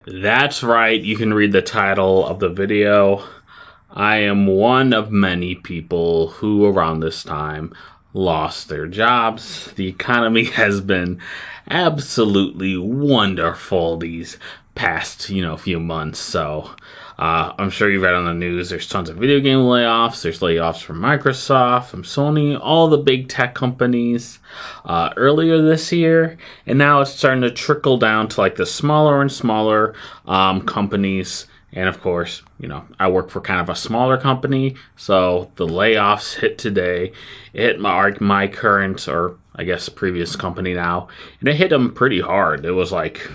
That's right, you can read the title of the video. I am one of many people who around this time lost their jobs. The economy has been absolutely wonderful these past, few months. So I'm sure you've read on the news, there's tons of video game layoffs. There's layoffs from Microsoft, from Sony, all the big tech companies earlier this year. And now it's starting to trickle down to like the smaller and smaller companies. And of course, I work for kind of a smaller company, so the layoffs hit today. It hit my current, or I guess previous company now, and it hit them pretty hard. It was like,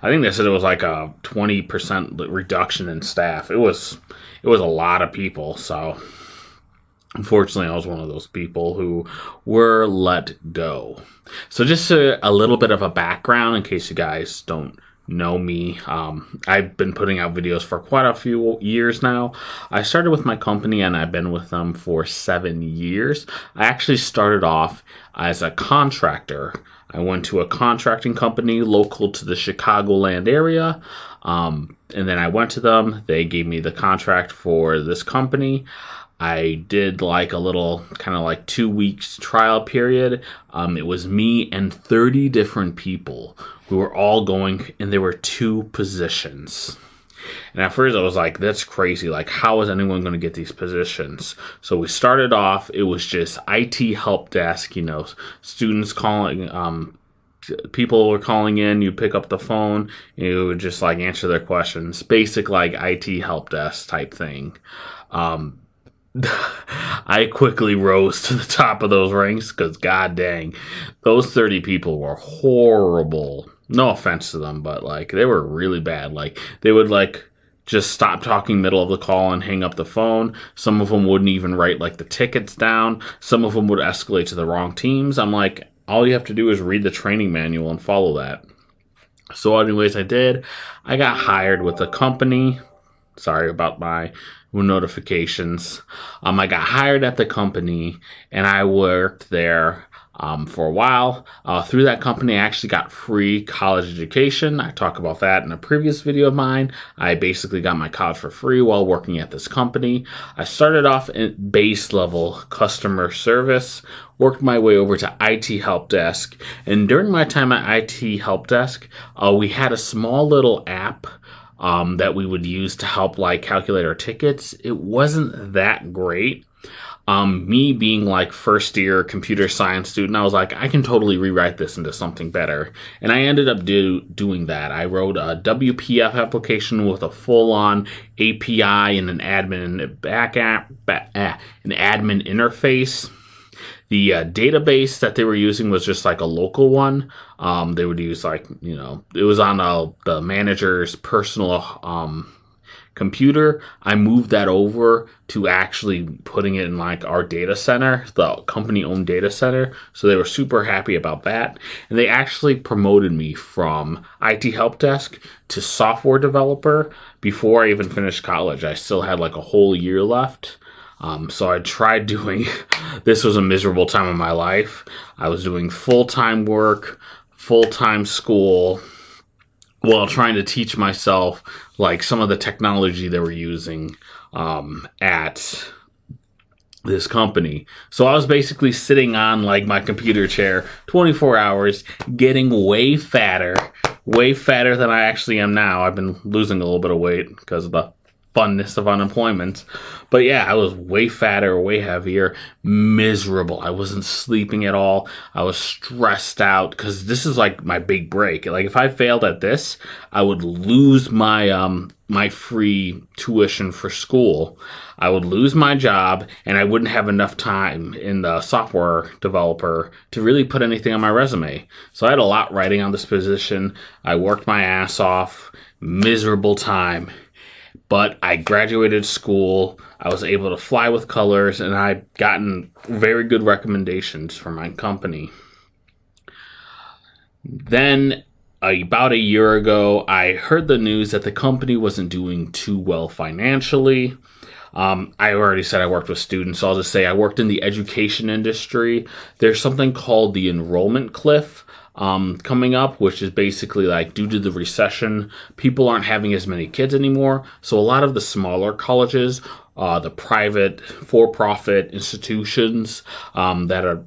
I think they said it was like a 20% reduction in staff. It was a lot of people. So unfortunately, I was one of those people who were let go. So just a little bit of a background in case you guys don't know me. I've been putting out videos for quite a few years now. I started with my company and I've been with them for 7 years. I actually started off as a contractor. I went to a contracting company local to the Chicagoland area. And then I went to them. They gave me the contract for this company. I did like a little kind of like 2 weeks trial period. It was me and 30 different people who were all going, and there were 2 positions. And at first I was like, that's crazy. Like, how is anyone going to get these positions? So we started off, it was just IT help desk, students calling, people were calling in, you pick up the phone, you would just like answer their questions. Basic like IT help desk type thing. I quickly rose to the top of those ranks because god dang, those 30 people were horrible. No offense to them, but like they were really bad. Like they would like just stop talking middle of the call and hang up the phone. Some of them wouldn't even write like the tickets down. Some of them would escalate to the wrong teams. I'm like, all you have to do is read the training manual and follow that. So anyways, I did. I got hired with a company. Sorry about my notifications. I got hired at the company and I worked there for a while. Through that company, I actually got free college education. I talk about that in a previous video of mine. I basically got my college for free while working at this company. I started off in base level customer service, worked my way over to IT help desk. And during my time at IT help desk, we had a small little app that we would use to help like calculate our tickets. It wasn't that great. Me being like first year computer science student, I was like, I can totally rewrite this into something better. And I ended up doing that. I wrote a WPF application with a full-on API and an admin an admin interface. The database that they were using was just like a local one. They would use like, it was on the manager's personal computer. I moved that over to actually putting it in like our data center, the company owned data center. So they were super happy about that. And they actually promoted me from IT help desk to software developer before I even finished college. I still had like a whole year left. So I tried doing, this was a miserable time of my life. I was doing full-time work, full-time school, while trying to teach myself like some of the technology they were using at this company. So I was basically sitting on like my computer chair 24 hours, getting way fatter than I actually am now. I've been losing a little bit of weight because of the funness of unemployment. But yeah, I was way fatter, way heavier, miserable. I wasn't sleeping at all. I was stressed out because this is like my big break. Like if I failed at this, I would lose my my free tuition for school. I would lose my job and I wouldn't have enough time in the software developer to really put anything on my resume. So I had a lot writing on this position. I worked my ass off, miserable time. But I graduated school, I was able to fly with colors, and I've gotten very good recommendations from my company. Then, about a year ago, I heard the news that the company wasn't doing too well financially. I already said I worked with students, so I'll just say I worked in the education industry. There's something called the enrollment cliff. coming up, which is basically like due to the recession, people aren't having as many kids anymore. So a lot of the smaller colleges, the private for-profit institutions that are,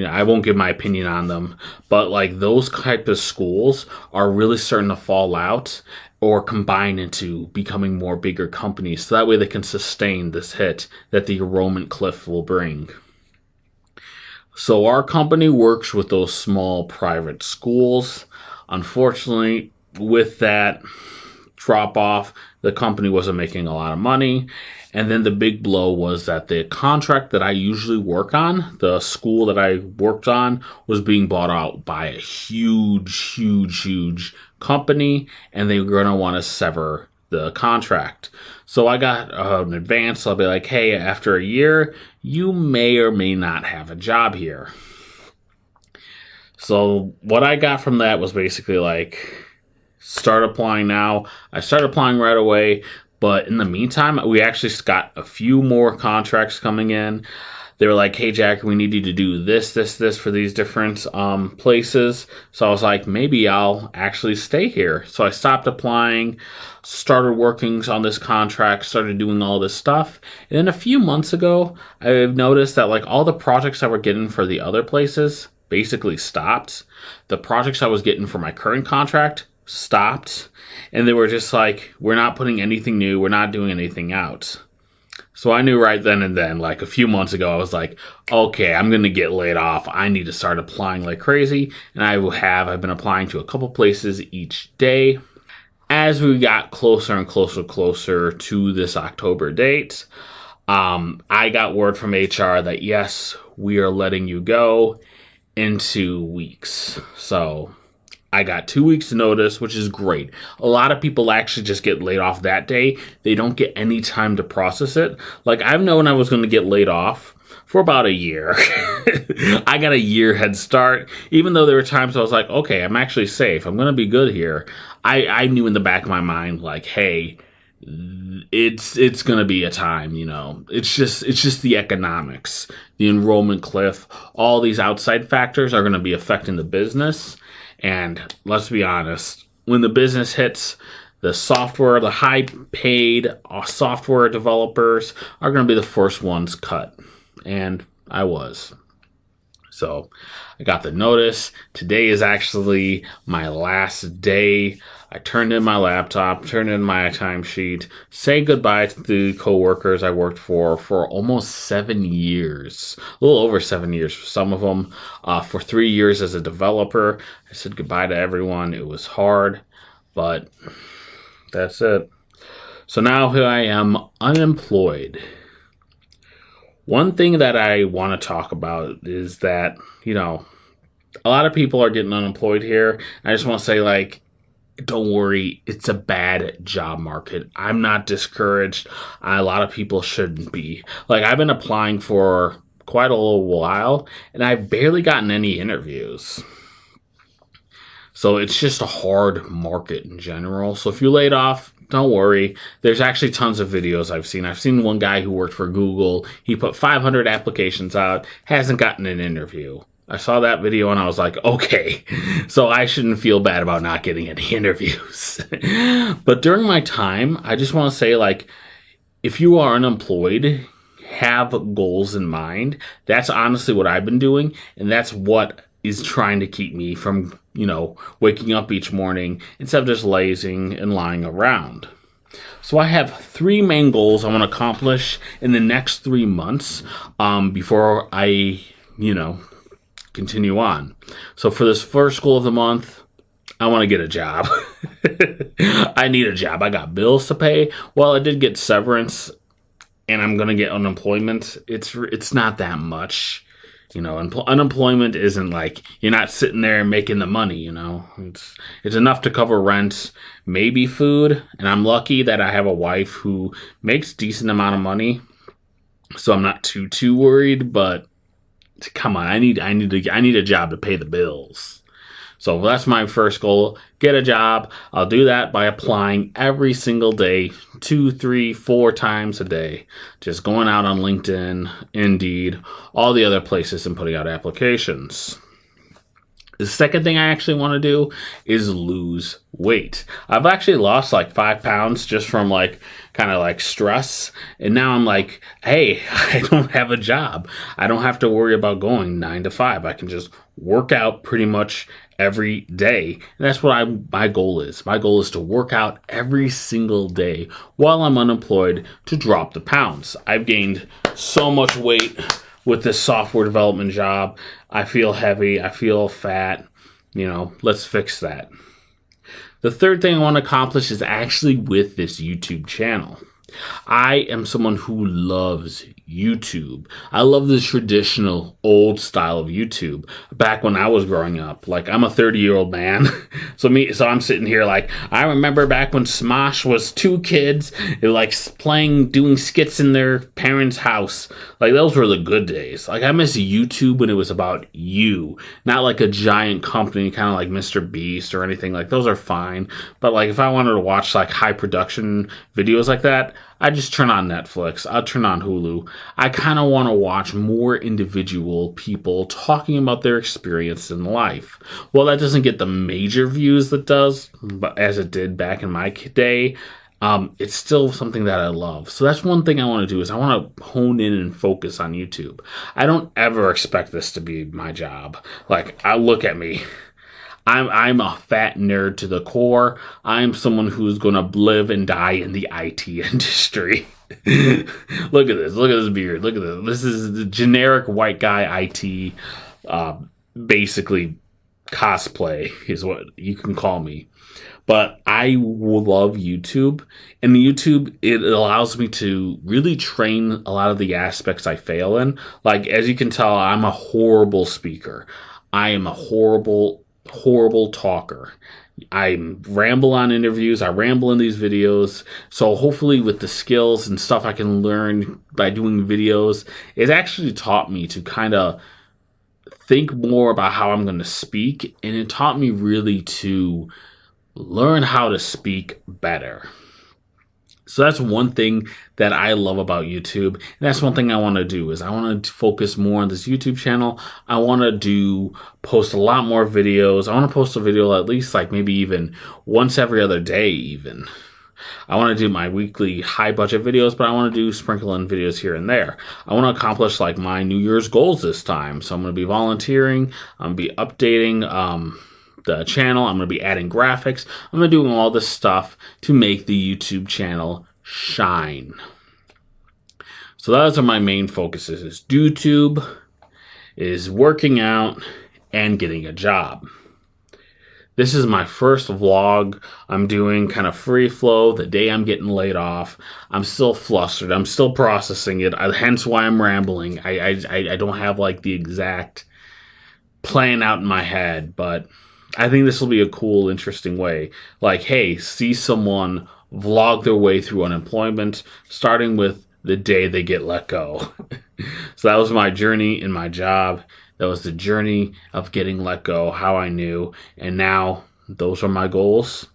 I won't give my opinion on them, but like those type of schools are really starting to fall out or combine into becoming more bigger companies. So that way they can sustain this hit that the enrollment cliff will bring. So our company works with those small private schools. Unfortunately, with that drop off, the company wasn't making a lot of money. And then the big blow was that the contract that I usually work on, the school that I worked on, was being bought out by a huge company, and they were going to want to sever the contract. So I got an advance. I'll be like, hey, after a year, you may or may not have a job here. So what I got from that was basically like, start applying now. I started applying right away, but in the meantime, we actually got a few more contracts coming in. They were like, hey, Jack, we need you to do this for these different places. So I was like, maybe I'll actually stay here. So I stopped applying, started working on this contract, started doing all this stuff. And then a few months ago, I've noticed that like all the projects I were getting for the other places basically stopped. The projects I was getting for my current contract stopped. And they were just like, we're not putting anything new. We're not doing anything out. So I knew right then and then, like a few months ago, I was like, okay, I'm going to get laid off. I need to start applying like crazy. And I've been applying to a couple places each day. As we got closer and closer to this October date, I got word from HR that, yes, we are letting you go in 2 weeks. So I got 2 weeks notice, which is great. A lot of people actually just get laid off that day. They don't get any time to process it. Like, I've known I was going to get laid off for about a year. I got a year head start. Even though there were times I was like, okay, I'm actually safe. I'm going to be good here. I knew in the back of my mind, like, hey, it's going to be a time, It's just the economics, the enrollment cliff, all these outside factors are going to be affecting the business. And let's be honest, when the business hits, the high-paid software developers are going to be the first ones cut. And I was. So I got the notice. Today is actually my last day. I turned in my laptop, turned in my timesheet, say goodbye to the coworkers I worked for almost 7 years, a little over 7 years for some of them. For 3 years as a developer, I said goodbye to everyone. It was hard, but that's it. So now here I am, unemployed. One thing that I want to talk about is that, a lot of people are getting unemployed here. I just want to say, like, don't worry, it's a bad job market. I'm not discouraged. A lot of people shouldn't be. Like, I've been applying for quite a little while, and I've barely gotten any interviews. So it's just a hard market in general. So if you're laid off, don't worry. There's actually tons of videos I've seen. I've seen one guy who worked for Google. He put 500 applications out, hasn't gotten an interview. I saw that video and I was like, okay, so I shouldn't feel bad about not getting any interviews. But during my time, I just want to say, like, if you are unemployed, have goals in mind. That's honestly what I've been doing, and that's what is trying to keep me from, waking up each morning instead of just lazing and lying around. So I have 3 main goals I want to accomplish in the next 3 months before I, continue on. So for this first goal of the month, I want to get a job. I need a job. I got bills to pay. Well, I did get severance and I'm going to get unemployment. It's not that much. Unemployment isn't like you're not sitting there making the money, It's enough to cover rent, maybe food, and I'm lucky that I have a wife who makes decent amount of money. So I'm not too worried, but come on, I need a job to pay the bills. So that's my first goal, get a job. I'll do that by applying every single day, 2, 3, 4 times a day. Just going out on LinkedIn, Indeed, all the other places and putting out applications. The second thing I actually want to do is lose weight. I've actually lost like 5 pounds just from like kind of like stress. And now I'm like, hey, I don't have a job. I don't have to worry about going 9 to 5. I can just work out pretty much every day. And that's what my goal is. My goal is to work out every single day while I'm unemployed to drop the pounds. I've gained so much weight with this software development job. I feel heavy. I feel fat. Let's fix that. The third thing I want to accomplish is actually with this YouTube channel. I am someone who loves YouTube. I love the traditional old style of YouTube back when I was growing up. Like, I'm a 30-year-old man. So I'm sitting here like, I remember back when Smosh was 2 kids, like doing skits in their parents' house. Like, those were the good days. Like, I miss YouTube when it was about you, not like a giant company, kind of like Mr. Beast or anything. Like, those are fine. But like, if I wanted to watch like high production videos like that, I just turn on Netflix. I'll turn on Hulu. I kind of want to watch more individual people talking about their experience in life. Well, that doesn't get the major views that does, but as it did back in my day, it's still something that I love. So that's one thing I want to do is I want to hone in and focus on YouTube. I don't ever expect this to be my job. Like, look at me. I'm a fat nerd to the core. I'm someone who's going to live and die in the IT industry. Look at this. Look at this beard. Look at this. This is the generic white guy IT, basically cosplay is what you can call me. But I love YouTube. And YouTube, it allows me to really train a lot of the aspects I fail in. Like, as you can tell, I'm a horrible speaker. I am a horrible talker. I ramble on interviews. I ramble in these videos. So hopefully with the skills and stuff I can learn by doing videos, it's actually taught me to kind of think more about how I'm going to speak. And it taught me really to learn how to speak better. So that's one thing that I love about YouTube. And that's one thing I want to do is I want to focus more on this YouTube channel. I want to post a lot more videos. I want to post a video at least like maybe even once every other day even. I want to do my weekly high budget videos, but I want to do sprinkle in videos here and there. I want to accomplish like my New Year's goals this time. So I'm going to be volunteering. I'm going to be updating the channel. I'm going to be adding graphics. I'm going to be doing all this stuff to make the YouTube channel shine. So those are my main focuses. Is YouTube, is working out, and getting a job. This is my first vlog I'm doing, kind of free flow, the day I'm getting laid off. I'm still flustered. I'm still processing it. Hence why I'm rambling. I don't have like the exact plan out in my head, but I think this will be a cool, interesting way. Like, hey, see someone vlog their way through unemployment, starting with the day they get let go. So that was my journey in my job. That was the journey of getting let go, how I knew. And now those are my goals.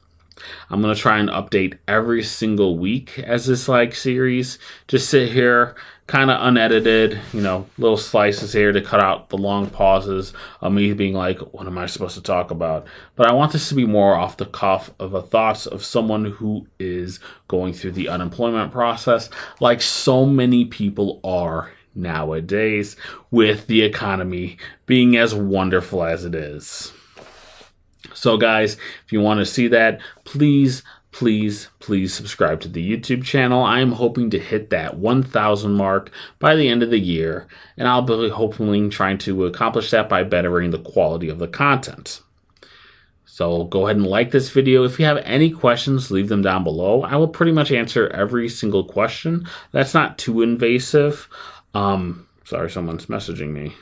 I'm going to try and update every single week as this like series. Just sit here, kind of unedited, little slices here to cut out the long pauses of me being like, what am I supposed to talk about? But I want this to be more off the cuff of the thoughts of someone who is going through the unemployment process, like so many people are nowadays, with the economy being as wonderful as it is. So guys, if you want to see that, please subscribe to the YouTube channel. I am hoping to hit that 1,000 mark by the end of the year, and I'll be hopefully trying to accomplish that by bettering the quality of the content. So go ahead and like this video. If you have any questions, leave them down below. I will pretty much answer every single question. That's not too invasive. Sorry, someone's messaging me.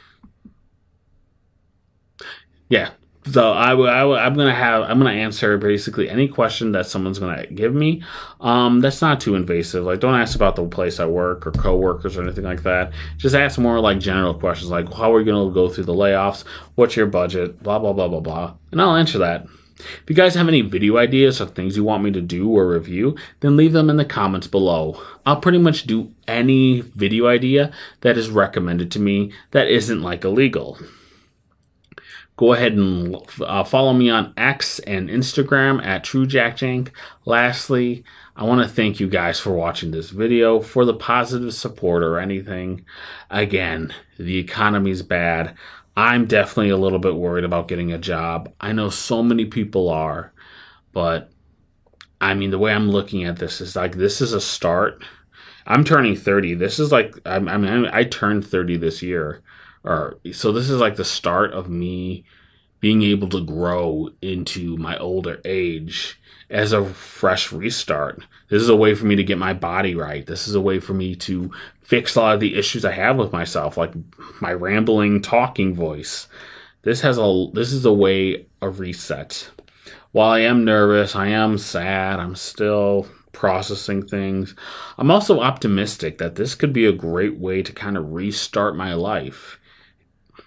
Yeah. So I'm gonna answer basically any question that someone's gonna give me. That's not too invasive. Like, don't ask about the place I work or coworkers or anything like that. Just ask more like general questions, like how are you gonna go through the layoffs? What's your budget? Blah blah blah blah blah, and I'll answer that. If you guys have any video ideas or things you want me to do or review, then leave them in the comments below. I'll pretty much do any video idea that is recommended to me that isn't like illegal. Go ahead and follow me on X and Instagram at TrueJackJank. Lastly, I want to thank you guys for watching this video, for the positive support or anything. Again, the economy's bad. I'm definitely a little bit worried about getting a job. I know so many people are, but I mean, the way I'm looking at this is like, this is a start. I'm turning 30. This is like, I turned 30 this year. So this is like the start of me being able to grow into my older age as a fresh restart. This is a way for me to get my body right. This is a way for me to fix a lot of the issues I have with myself, like my rambling talking voice. This is a way of reset. While I am nervous, I am sad, I'm still processing things. I'm also optimistic that this could be a great way to kind of restart my life.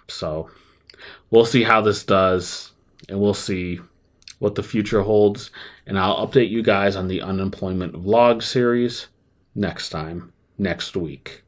So we'll see how this does, and we'll see what the future holds. And I'll update you guys on the unemployment vlog series next week.